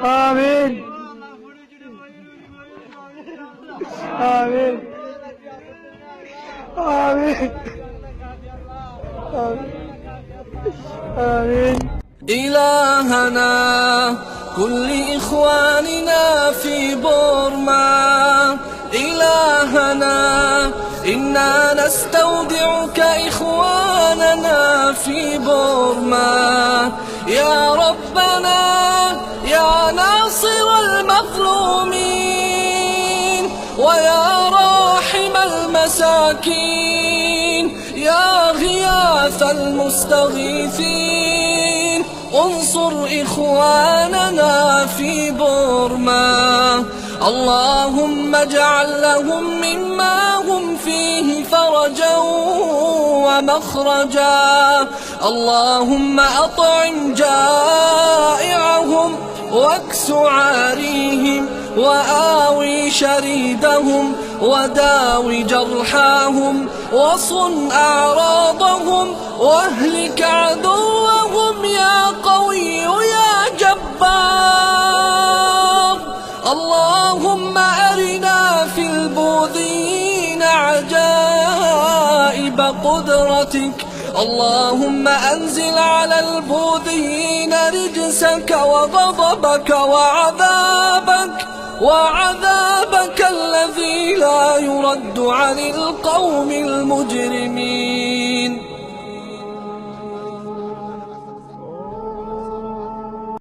آمين آمين آمين آمين. إلهنا كل إخواننا في بورما، إلهنا إنا نستودعك إخواننا في بورما، يا ربنا يا ناصر المظلومين ويا راحم المساكين، يا غياث المستغيثين انصر إخواننا في بورما. اللهم اجعل لهم مما هم فيه فرجا ومخرجا، اللهم أطعم جائعهم واكس عاريهم وآوي شريدهم وداوي جرحاهم وصن أعراضهم واهلك عدوهم يا قوي يا جبار. اللهم أرنا في البوذيين عجائب قدرتك، اللهم أنزل على البوذيين رجسك وغضبك وعذابك الذي لا يرد عن القوم المجرمين.